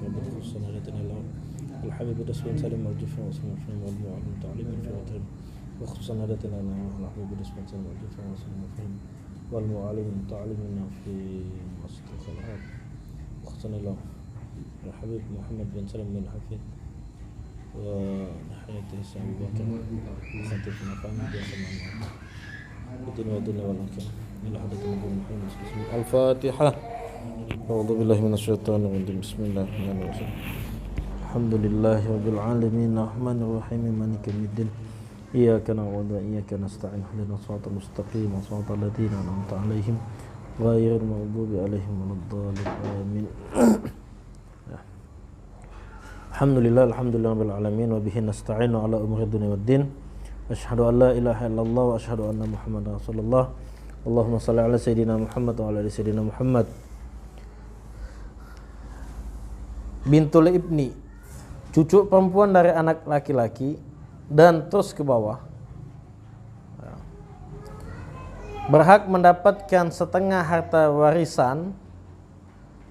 ربنا خصنا لتنا له الحبيب رسول سلم والجفا وسلم في والمعلم تعليم في وتر وخصنا لتنا له الحبيب رسول سلم والجفا وسلم في والمعلم تعليمنا في مصدق الهاب وخصنا له الحبيب محمد بن سلم بن حفيظ ونحيته أبي بكر وخطيب مقام بيسمع الدنيا والدنيا والآخرة إلى حضرة النبي محمد صلى الله عليه وسلم. الفاتحة. أعوذ بالله من الشيطان الرجيم. بسم الله الرحمن الرحيم. الحمد لله رب العالمين الرحمن الرحيم مالك يوم الدين إياك نعبد وإياك نستعين اهدنا الصراط المستقيم صراط الذين أنعمت عليهم غير المغضوب عليهم ولا الضالين آمين. Alhamdulillah rabbil alamin wa bihi nasta'inu ala umuri dunya waddin. Asyhadu an la ilaha illallah wa asyhadu anna Muhammadar Rasulullah. Allahumma shalli ala sayidina Muhammad wa ala ali sayidina Muhammad. Bintul ibni, cucu perempuan dari anak laki-laki dan terus ke bawah, berhak mendapatkan setengah harta warisan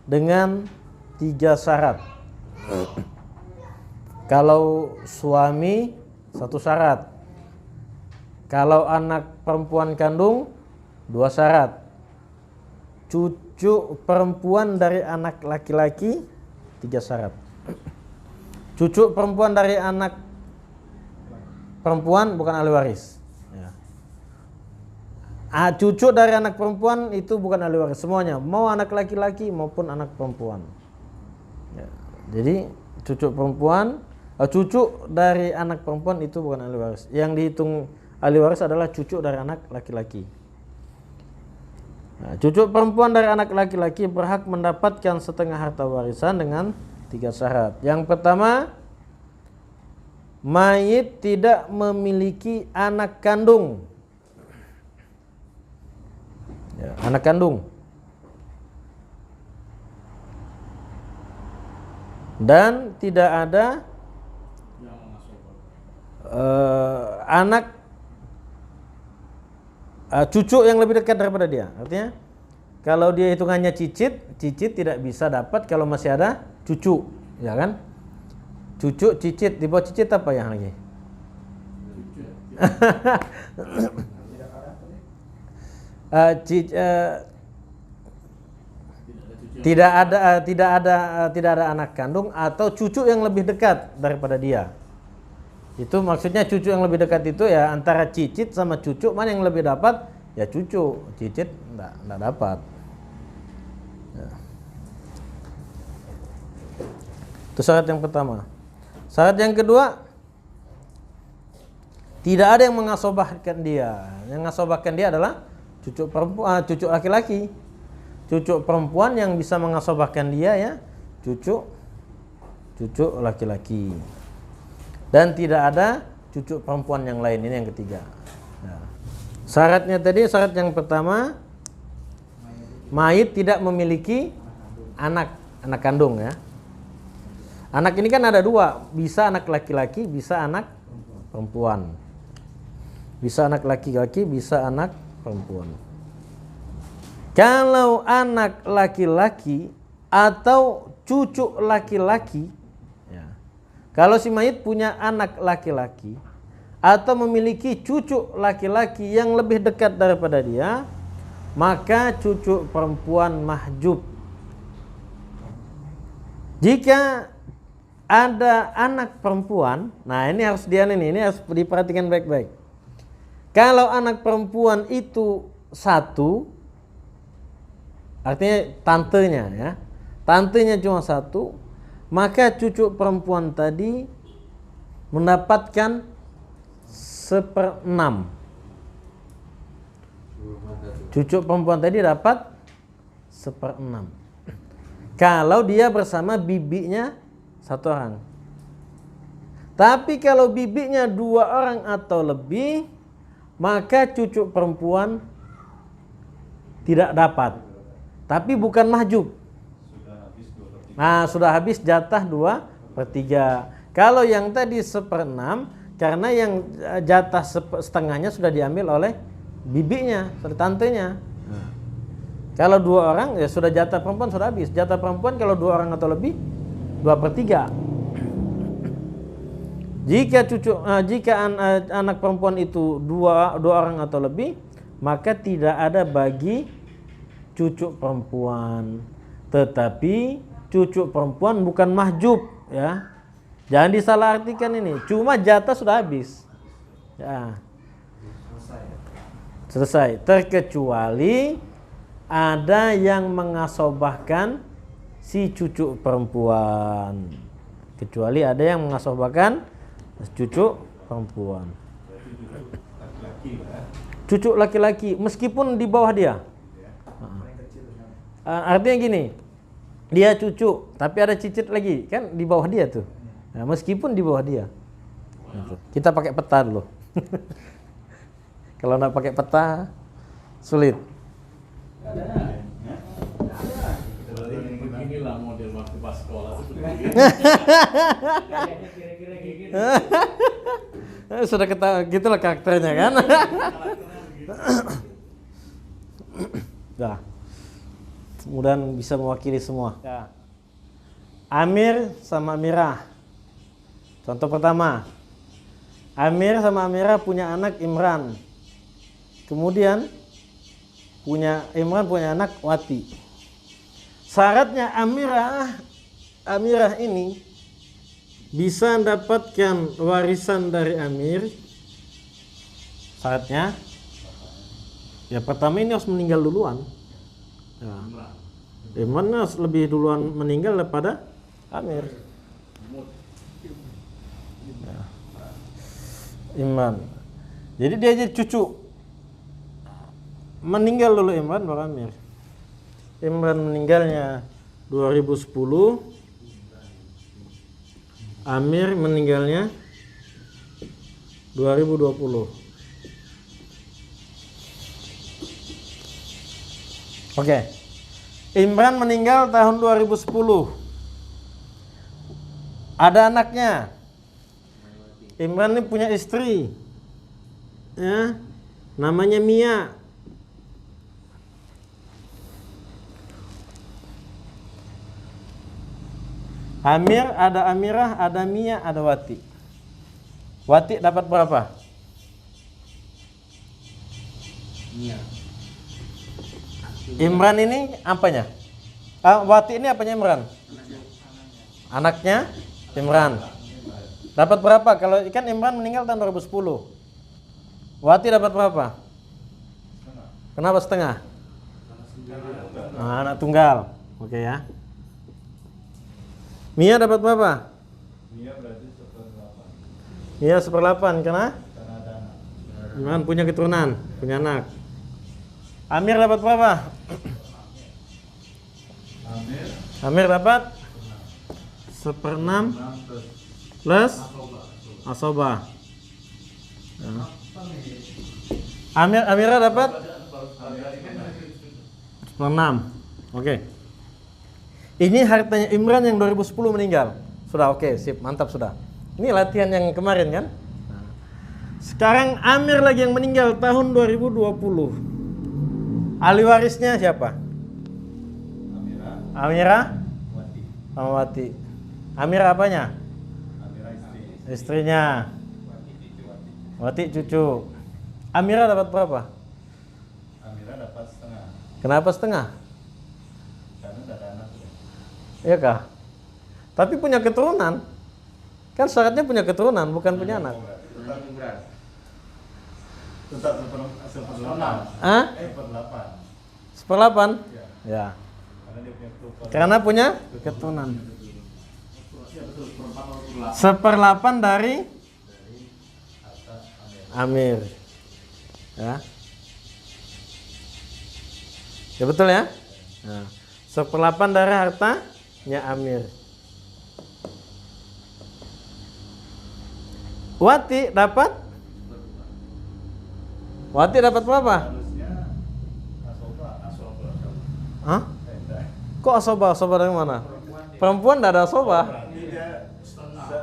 dengan 3 syarat. Kalau suami 1 syarat, kalau anak perempuan kandung 2 syarat, cucu perempuan dari anak laki-laki 3 syarat. Cucu perempuan dari anak perempuan bukan ahli waris. Cucu dari anak perempuan itu bukan ahli waris semuanya, mau anak laki-laki maupun anak perempuan. Jadi cucu dari anak perempuan itu bukan ahli waris. Yang dihitung ahli waris adalah cucu dari anak laki-laki. Cucu perempuan dari anak laki-laki berhak mendapatkan setengah harta warisan dengan 3 syarat. Yang pertama, mayit tidak memiliki anak kandung. Anak kandung. Dan tidak ada cucu yang lebih dekat daripada dia. Artinya kalau dia hitungannya cicit tidak bisa dapat kalau masih ada cucu, ya kan? Cucu, cicit, di bawah cicit apa yang lagi? Tidak ada anak kandung atau cucu yang lebih dekat daripada dia. Itu maksudnya cucu yang lebih dekat itu ya antara cicit sama cucu, mana yang lebih dapat? Ya cucu, cicit enggak dapat. Ya. Itu syarat yang pertama. Syarat yang kedua, tidak ada yang mengasobahkan dia. Yang mengasobahkan dia adalah cucu perempuan, cucu laki-laki. Cucu perempuan yang bisa mengasobahkan dia ya cucu laki-laki. Dan tidak ada cucu perempuan yang lain. Ini yang ketiga. Syaratnya tadi, syarat yang pertama, mayit tidak memiliki anak kandung ya. Anak ini kan ada 2, bisa anak laki-laki, bisa anak perempuan. Bisa anak laki-laki, bisa anak perempuan. Kalau anak laki-laki atau cucu laki-laki, ya, kalau si mayit punya anak laki-laki atau memiliki cucu laki-laki yang lebih dekat daripada dia, maka cucu perempuan mahjub. Jika ada anak perempuan, nah ini harus ini harus diperhatikan baik-baik. Kalau anak perempuan itu 1, artinya tantenya ya, tantenya cuma 1, maka cucu perempuan tadi mendapatkan 1/6. Cucu perempuan tadi dapat 1/6 kalau dia bersama bibinya 1 orang. Tapi kalau bibinya 2 orang atau lebih, maka cucu perempuan tidak dapat. Tapi bukan mahjub. Nah, sudah habis jatah 2/3. Kalau yang tadi 1/6, karena yang jatah setengahnya sudah diambil oleh bibinya, oleh tantenya. Kalau 2 orang ya sudah jatah perempuan sudah habis. Jatah perempuan kalau 2 orang atau lebih 2/3. Jika anak perempuan itu dua orang atau lebih, maka tidak ada bagi cucu perempuan. Tetapi cucu perempuan bukan mahjub, ya. Jangan disalahartikan ini. Cuma jatah sudah habis. Ya. Selesai. Terkecuali ada yang mengasobahkan si cucu perempuan. Kecuali ada yang mengasobahkan cucu perempuan. Cucu laki-laki meskipun di bawah dia. Artinya gini, dia cucu tapi ada cicit lagi kan di bawah dia tuh. Nah, meskipun di bawah dia. Kita pakai peta dulu. Kalau nggak pakai peta sulit. Beginilah model waktu pas sekolah Sudah ketahui gitulah karakternya kan. Dah. Mudah-mudahan bisa mewakili semua. Ya. Amir sama Amirah. Contoh pertama, Amir sama Amirah punya anak Imran. Kemudian Imran punya anak Wati. Syaratnya Amirah ini bisa mendapatkan warisan dari Amir. Syaratnya, ya pertama ini harus meninggal duluan. Ya. Imran harus lebih duluan meninggal daripada Amir. Ya. Imran. Jadi dia jadi cucu. Meninggal dulu Imran baru Amir. Imran meninggalnya 2010. Amir meninggalnya 2020. Oke. Imran meninggal tahun 2010. Ada anaknya. Imran ini punya istri. Ya. Namanya Mia. Amir, ada Amirah, ada Mia, ada Wati. Wati dapat berapa? Mia. Imran ini apanya? Wati ini apanya Imran? Anaknya Imran. Dapat berapa? Kalau ikan Imran meninggal tahun 2010. Wati dapat berapa? Kenapa setengah? Anak tunggal. Oke ya. Mia dapat berapa? Mia berarti 1/8. Mia 1/8 karena ada anak. Imran punya keturunan, punya anak. Amir dapat berapa? Amir dapat 1/6 plus asoba. Ya. Amira dapat 1/6. Oke. Ini hartanya Imran yang 2010 meninggal. Sudah oke, sip, mantap sudah. Ini latihan yang kemarin kan? Sekarang Amir lagi yang meninggal tahun 2020. Ahli warisnya siapa? Amira? Sama Wati. Amira apanya? Amira istri. Istrinya. Wati cucu. Amira dapat berapa? Amira dapat setengah. Kenapa setengah? Karena udah ada anak. Iya kah? Tapi punya keturunan. Kan syaratnya punya keturunan, bukan punya anak. Tetap 1/8. Hah? 1/8. 1/8? Ya. Karena dia punya keturunan. Karena punya keturunan. 1/8 dari Amir. Ya. Ya betul ya? Nah, 1/8 dari hartanya Amir. Wati dapat berapa? Harusnya asoba. Hah? Kok asoba? Asoba dari mana? Perempuan tidak ada asoba. Berarti dia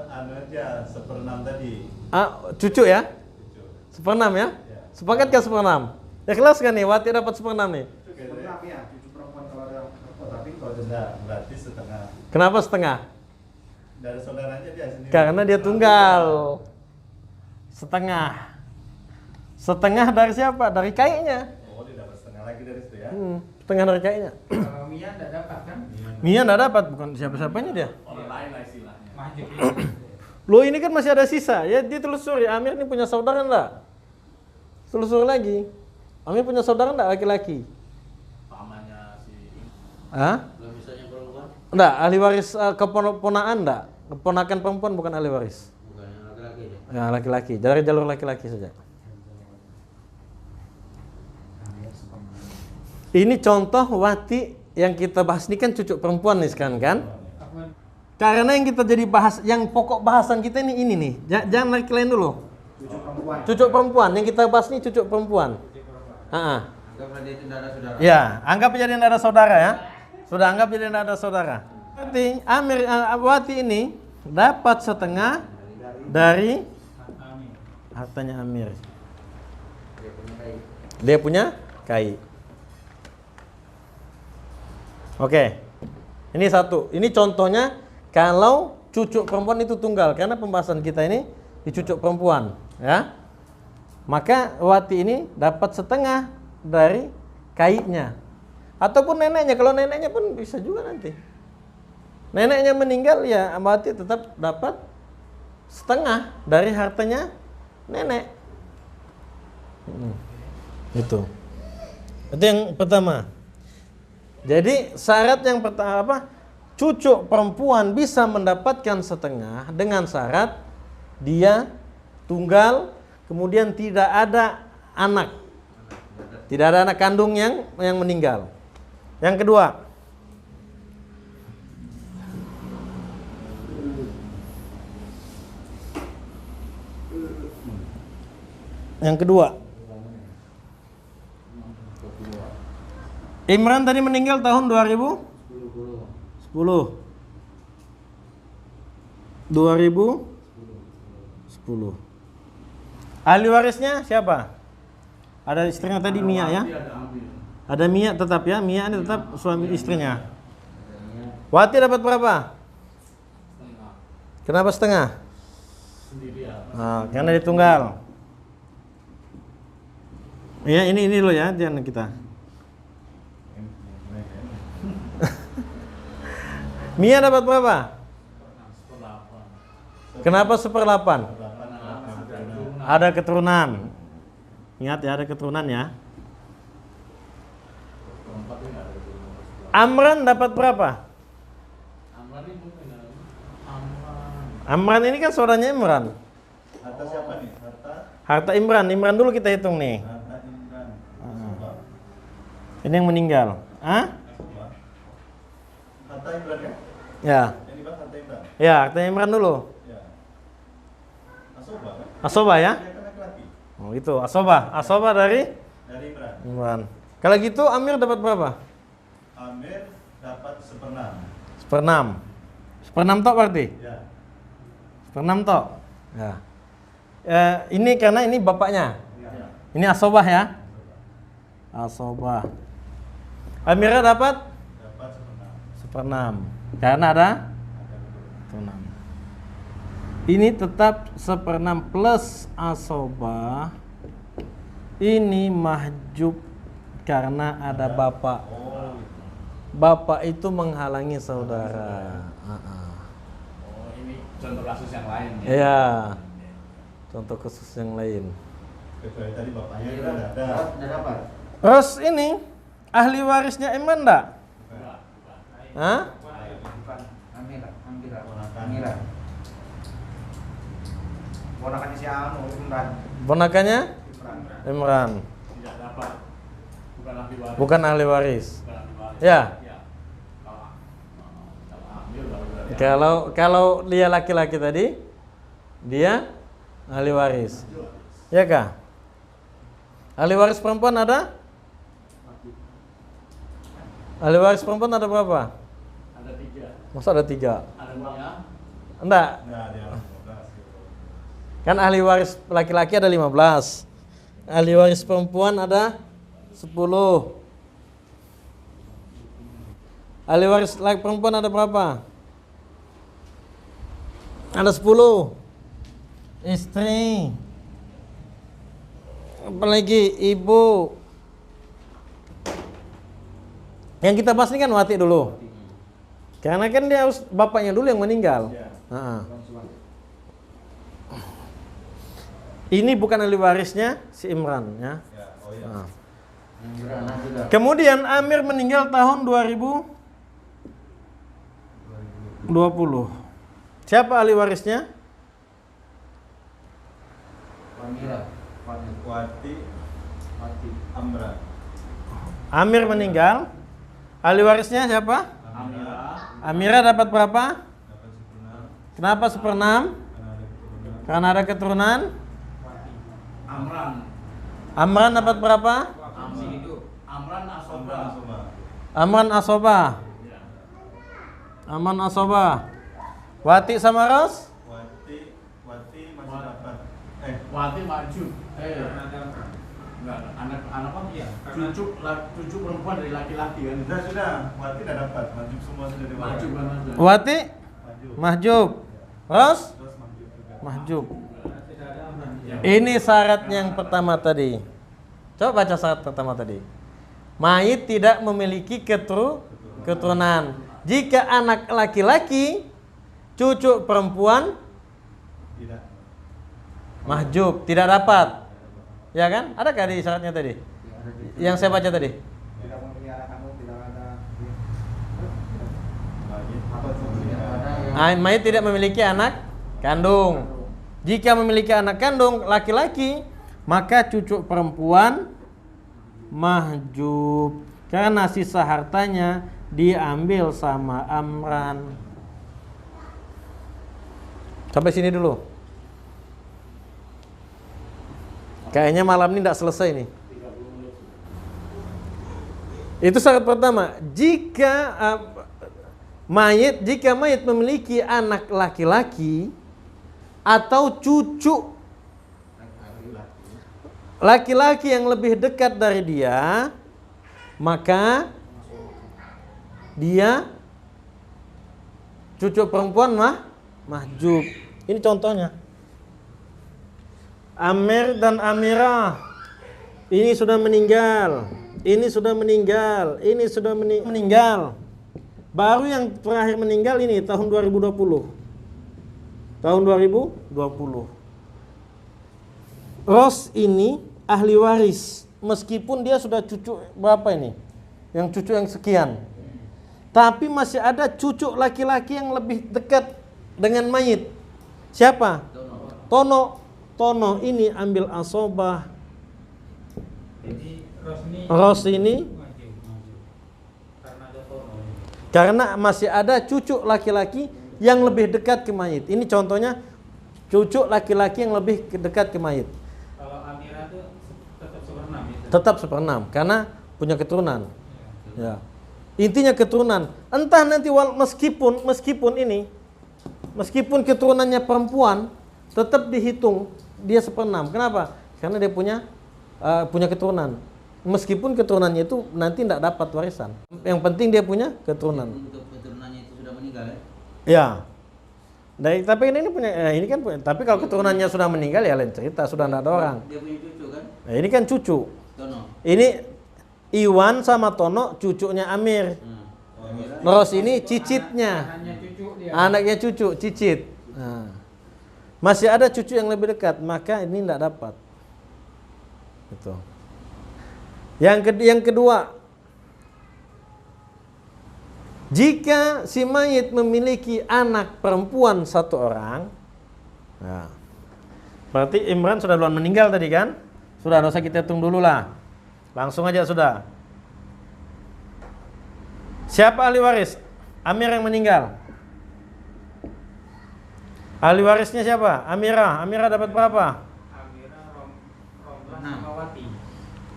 anu aja 1/6 tadi. Cucu ya? 1/6 ya? Sepakat ke 1/6? Ya kelas kan nih, Wati dapat 1/6 nih. Ya, cucu perempuan kalau ada tapi kalau denda berarti setengah. Kenapa setengah? Dari saudaranya dia sendiri. Karena dia tunggal. Setengah dari siapa? Dari kainya. Oh, dia dapat setengah lagi dari situ ya. Setengah dari kainya. Kalau Mia enggak dapat kan? Mia enggak dapat, bukan siapa-siapanya dia. Orang lain lah istilahnya. Mahjub. Loh ini kan masih ada sisa. Ya ditelusuri, Amir ini punya saudara enggak? Telusuri lagi. Amir punya saudara enggak laki-laki? Pamannya si Hah? belum bisa yang perempuan. Enggak, ahli waris keponakan enggak? Keponakan perempuan bukan ahli waris. Bukan yang laki-laki ya. Ya, laki-laki. Dari jalur laki-laki saja. Ini contoh Wati yang kita bahas ini kan cucu perempuan nih sekarang kan? Karena yang kita jadi bahas, yang pokok bahasan kita ini nih. Jangan narik lain dulu. Cucu perempuan. Cucu perempuan, yang kita bahas ini cucu perempuan. Anggaplah dia tidak ada saudara. Ya, anggap jadi tidak ada saudara ya. Sudah anggap jadi tidak ada saudara. Berarti Wati ini dapat setengah dari hartanya Amir. Dia punya kai. Oke. Ini satu. Ini contohnya kalau cucu perempuan itu tunggal, karena pembahasan kita ini di cucu perempuan, ya. Maka Wati ini dapat setengah dari kainya. Ataupun neneknya, kalau neneknya pun bisa juga nanti. Neneknya meninggal ya Wati tetap dapat setengah dari hartanya nenek. Itu yang pertama. Jadi syarat yang pertama apa? Cucu perempuan bisa mendapatkan setengah dengan syarat dia tunggal, kemudian tidak ada anak. Tidak ada anak kandung yang meninggal. Yang kedua, Imran tadi meninggal tahun 2010. 2010. Ahli warisnya siapa? Ada istrinya tadi Mia ya? Ada Mia tetap ya, Mia ini tetap suami istrinya. Wati dapat berapa? Kenapa setengah? Nah, karena dia tunggal. Ya ini loh ya, jangan kita. Mia dapat berapa? Kenapa 1/8? Ada keturunan. Ingat ya, ada keturunan ya. Amran dapat berapa? Amran ini kan saudaranya Imran. Harta siapa nih? Harta Imran. Imran dulu kita hitung nih. Harta Imran. Ini yang meninggal. Hah? Harta Imran ya? Ya. Yang dibahas harta Imran. Ya, harta Imran dulu. Ya. Asoba kan? Asoba ya? Dia kan laki-laki. Oh itu, asoba. Asoba dari Dari Imran. Imran. Kalau gitu Amir dapat berapa? Amir dapat 1/6. 1/6. 1/6 tok berarti? Ya. 1/6 tok. Ya. Ini karena ini bapaknya. Ya. Ini asobah ya? Asobah. Amirnya dapat Dapat 1/6. Karena ada 1/6. Ini tetap 1/6 plus asobah. Ini mahjub karena ada bapak. Oh. Bapak itu menghalangi saudara. Oh, ini contoh kasus yang lain ya. Iya. Contoh kasus yang lain. Kecuali tadi bapaknya Imran ada. Tidak dapat. Terus ini ahli warisnya Imran enggak? Hah? Bukan Amira. Ponakan. Amira. Ponakan si Anu Imran. Ponakannya Imran. Tidak dapat. Bukan ahli waris. Bukan ahli waris. Bukan ahli waris. Ya. Ya. Kalau Amir baru Kalau dia laki-laki tadi, dia ahli waris. Ya kah? Ahli waris perempuan ada? Ahli waris perempuan ada berapa? ada 3. Masa ada 3? Ada Mia. Enggak. Nah, dia 15. Kan ahli waris laki-laki ada 15. Ahli waris perempuan ada 10. Ahli waris laki perempuan ada berapa? Ada 10. Istri. Apalagi ibu. Yang kita bahas ini kan wati dulu. Karena kan dia harus bapaknya dulu yang meninggal. Ini bukan ahli warisnya si Imran ya. Kemudian Amir meninggal tahun 2020. Siapa ahli warisnya? Wati Amra. Amir meninggal. Ahli warisnya siapa? Amira dapat berapa? Kenapa 1/6? Karena ada keturunan. Amran dapat berapa? Amran asoba. Aman asoba. Wati sama Ros? Wati masih dapat. Wati maju. Enggak, anak apa? Iya. Cucu perempuan dari laki-laki kan. Sudah. Wati tidak dapat. Maju semua sudah dewasa. Maju kan ada. Wati? Mahjub. Ros? Terus mahjub juga. Mahjub. Ini syarat yang pertama tadi. Coba baca syarat pertama tadi. Mayit tidak memiliki keturunan. Jika anak laki-laki, cucu perempuan Tidak. mahjub, tidak dapat. Ya kan? Adakah di syaratnya tadi? Yang saya baca tadi. Tidak memiliki anak kandung, tidak ada. Mayit tidak memiliki anak kandung. Jika memiliki anak kandung laki-laki, maka cucu perempuan mahjub. Karena sisa hartanya diambil sama Amran. Sampai sini dulu. Kayaknya malam ini tidak selesai nih. Itu syarat pertama. Jika mayit memiliki anak laki-laki atau cucu laki-laki yang lebih dekat dari dia, maka dia cucu perempuan mahjub. Ini contohnya. Amir dan Amirah ini sudah meninggal. Ini sudah meninggal. Ini sudah meninggal. Baru yang terakhir meninggal ini tahun 2020. Tahun 2020. Ros ini ahli waris, meskipun dia sudah cucu berapa ini? Yang cucu yang sekian. Tapi masih ada cucu laki-laki yang lebih dekat dengan mayit. Siapa? Tono. Tono ini ambil asobah. Ros ini karena masih ada cucu laki-laki yang lebih dekat ke mayit. Ini contohnya cucu laki-laki yang lebih dekat ke mayit. Kalau Amira itu tetap 1/6 ya. Tetap 1/6 karena punya keturunan. Ya. Intinya keturunan. Entah nanti meskipun keturunannya perempuan tetap dihitung dia 1/6. Kenapa? Karena dia punya keturunan. Meskipun keturunannya itu nanti tidak dapat warisan. Yang penting dia punya keturunan. Untuk keturunannya itu sudah meninggal ya? Ya. Tapi ini punya ini kan punya. Tapi kalau keturunannya sudah meninggal ya lain cerita, sudah tidak ada orang. Dia punya cucu kan? Nah, ini kan cucu. Tono. Ini Iwan sama Tono cucunya Amir. Ros ini cicitnya. Anaknya cucu, cicit. Nah. Masih ada cucu yang lebih dekat, maka ini tidak dapat. Gitu. Yang kedua, jika si mayit memiliki anak perempuan 1 orang, nah, berarti Imran sudah duluan meninggal tadi kan? Sudah, tidak usah kita hitung dulu lah. Langsung aja sudah. Siapa ahli waris? Amir yang meninggal. Ahli warisnya siapa? Amira. Amira dapat berapa? Amira, Romlan sama Wati.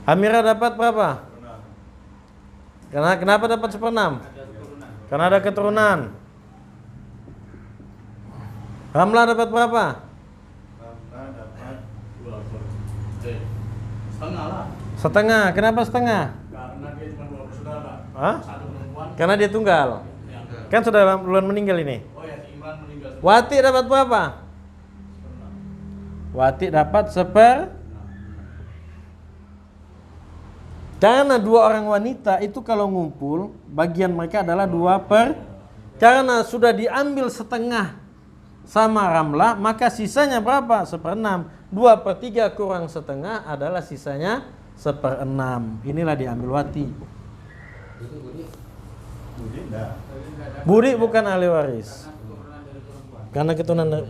Amira dapat berapa? Kenapa dapat 1/6? Ada keturunan. Karena ada keturunan. Ramla dapat berapa? Ramla dapat Setengah lah. Setengah. Kenapa setengah? Karena dia cuma 2 bersaudara. Hah? Satu perempuan. Karena dia tunggal. Ya. Kan sudah duluan meninggal ini. Oh ya, si Imran meninggal. Wati dapat berapa? Wati dapat karena 2 orang wanita itu kalau ngumpul bagian mereka adalah 2 karena sudah diambil setengah sama Ramlah, maka sisanya berapa? 1/6. 2/3 kurang setengah adalah sisanya 1/6. Inilah diambil Wati. Budi enggak. Budi bukan ahli waris karena keturunan dari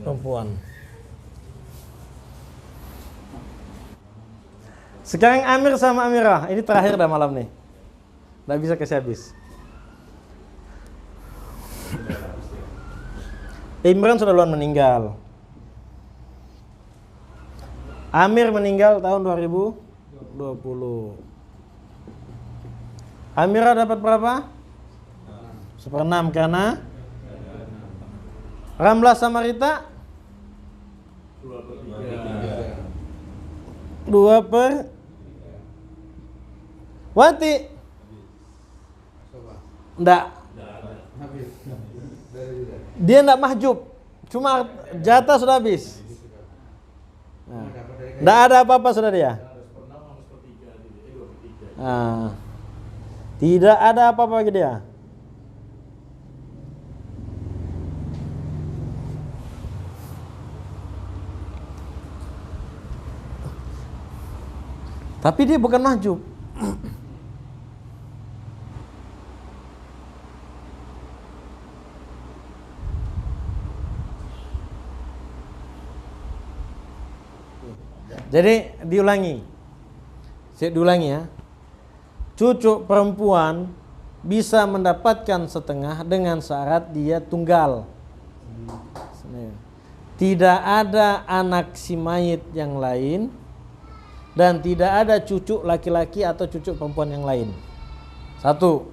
perempuan. Sekarang Amir sama Amirah. Ini terakhir dah malam nih. Nggak bisa kasih habis. Imran sudah duluan meninggal. Amir meninggal tahun 2020. Amirah dapat berapa? 1/6 karena Ramlah sama Rita 2/3. Wati enggak, dia enggak mahjub, cuma jatah sudah habis. Enggak ada apa-apa sudah dia. Tidak ada apa-apa bagi dia. Tapi dia bukan mahjub. Jadi diulangi. Saya diulangi ya. Cucu perempuan bisa mendapatkan setengah dengan syarat dia tunggal. Tidak ada anak si mayit yang lain dan tidak ada cucu laki-laki atau cucu perempuan yang lain. 1.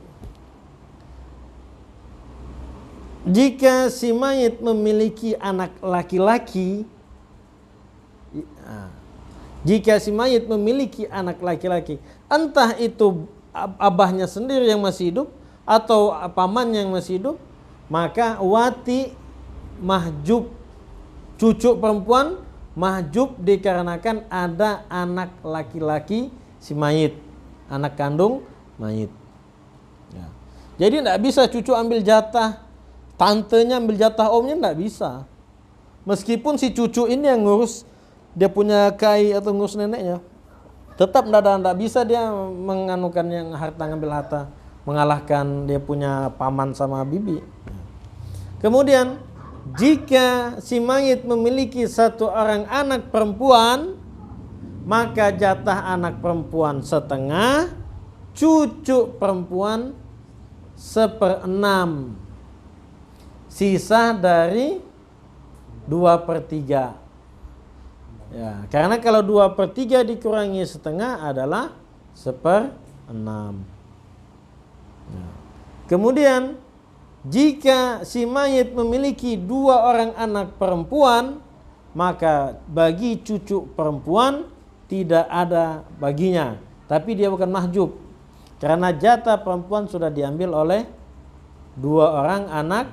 Jika si mayit memiliki anak laki-laki, jika si mayit memiliki anak laki-laki, entah itu abahnya sendiri yang masih hidup atau pamannya yang masih hidup, maka wati mahjub, cucu perempuan mahjub dikarenakan ada anak laki-laki si mayit, anak kandung mayit. Ya. Jadi tidak bisa cucu ambil jatah tantenya, ambil jatah omnya, tidak bisa. Meskipun si cucu ini yang ngurus, dia punya kai atau ngurus neneknya, tetap tidak bisa dia menganukan yang harta, ngambil harta, mengalahkan dia punya paman sama bibi. Kemudian jika si mayit memiliki 1 orang anak perempuan, maka jatah anak perempuan setengah, cucu perempuan 1/6, sisa dari 2/3. Ya, karena kalau 2/3 dikurangi setengah adalah 1/6. Ya. Kemudian jika si mayit memiliki 2 orang anak perempuan, maka bagi cucu perempuan tidak ada baginya, tapi dia bukan mahjub karena jatah perempuan sudah diambil oleh 2 orang anak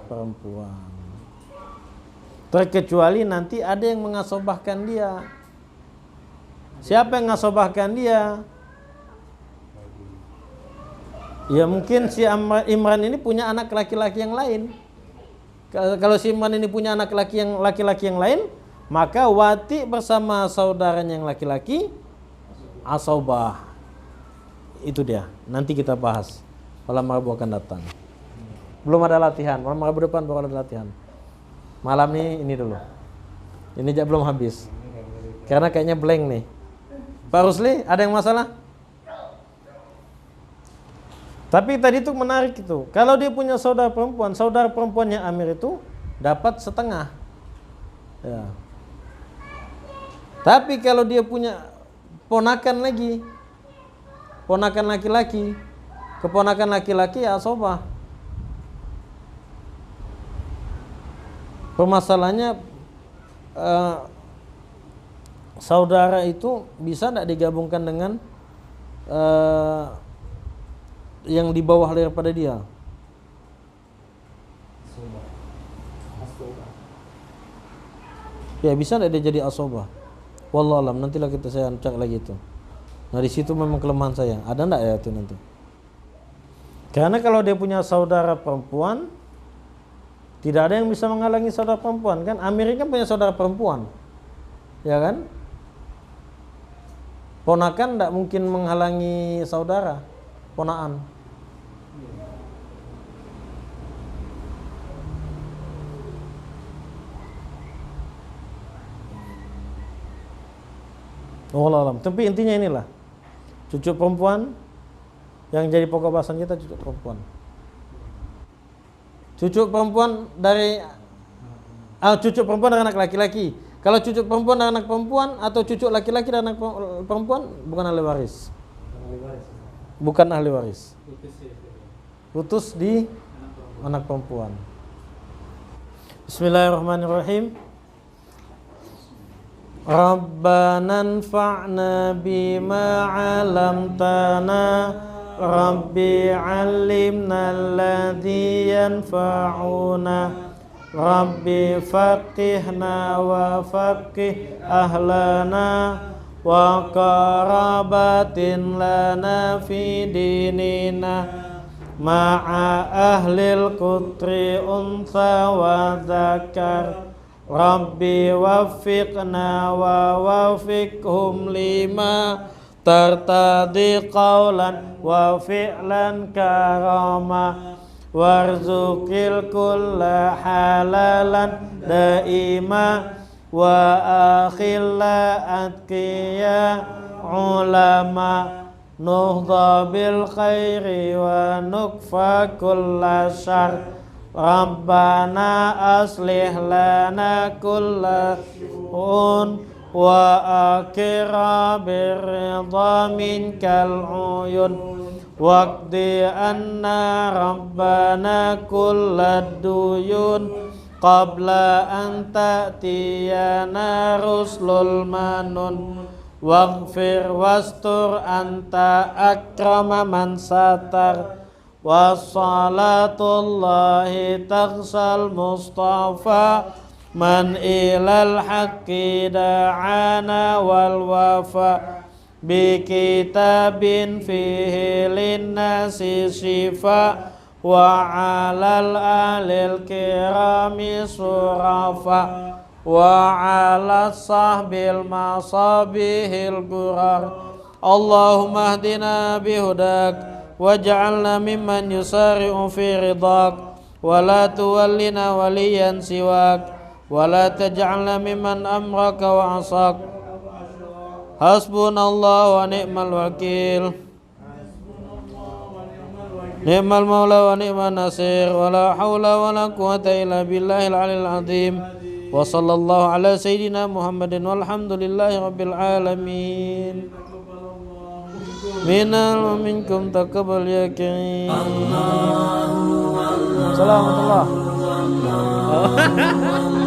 perempuan. Terkecuali nanti ada yang mengasobahkan dia. Siapa yang mengasobahkan dia? Ya mungkin si Imran ini punya anak laki-laki yang lain. Kalau si Imran ini punya anak laki-laki yang lain, maka wati bersama saudaranya yang laki-laki asobah. Itu dia. Nanti kita bahas. Malam Rabu akan datang. Belum ada latihan. Malam Rabu depan baru ada latihan. Malam ini dulu. Ini aja belum habis. Karena kayaknya blank nih. Pak Rusli, ada yang masalah? Tapi tadi itu menarik itu. Kalau dia punya saudara perempuannya Amir itu dapat setengah. Ya. Tapi kalau dia punya ponakan lagi, ponakan laki-laki, keponakan laki-laki ya asobah. Permasalahannya saudara itu bisa tidak digabungkan dengan yang di bawah daripada dia? Ya bisa tidak dia jadi asobah? Wallahu alam, nantilah saya cek lagi itu. Nah di situ memang kelemahan saya. Ada enggak ya itu nanti? Karena kalau dia punya saudara perempuan, tidak ada yang bisa menghalangi saudara perempuan kan? Amerika punya saudara perempuan, ya kan? Ponakan tidak mungkin menghalangi saudara, ponaan. Wallahu alam. Tapi intinya inilah, cucu perempuan yang jadi pokok bahasan kita, cucu perempuan. Cucu perempuan dari cucu perempuan dan anak laki-laki. Kalau cucu perempuan dan anak perempuan atau cucu laki-laki dan anak perempuan bukan ahli waris. Bukan ahli waris. Putus di anak perempuan. Bismillahirrahmanirrahim. Rabbana anfa'na bima 'allamtana Rabbi 'allimna alladhi yanfa'una Rabbi faqihna wa faqih ahlana wa qarabatin lana fi dinina ma'a ahlil qutri unsa wa dzakar Rabbi waffiqna wa waffiqhum lima tartadi qawlan wa fi'lan karama warzuqil kulla halalan daima wa akhilla atqiya ulama nuhdha bil khairi wa nukfa kulla syarr Rabbana aslih lana kulla wa akira birridha minkal uyun waqdi anna rabbana kullad duyun qabla an ta'tiyana ruslul manun waghfir wastur anta akrama man satar wassalatullahi taghsal mustafa man ilal haqqi da'ana wal wafa bi kitabin fihi linnasi shifa wa alal alil kirami surafa wa ala sahbil masabihil gurar Allahumma hdina bihudak waj'alna mimman yusari'u fi ridhak wa la tuwallina waliyan siwak wa la taj'alna mimman amraka wa asak hasbunallahu wa ni'mal wakil ni'mal maula wa ni'man nasir wa la hawla wa la quwwata illa billahil aliyil azim wa sallallahu ala sayyidina Muhammadin walhamdulillahi rabbil alamin minal wa minkum taqabbal ya karim. Assalamualaikum.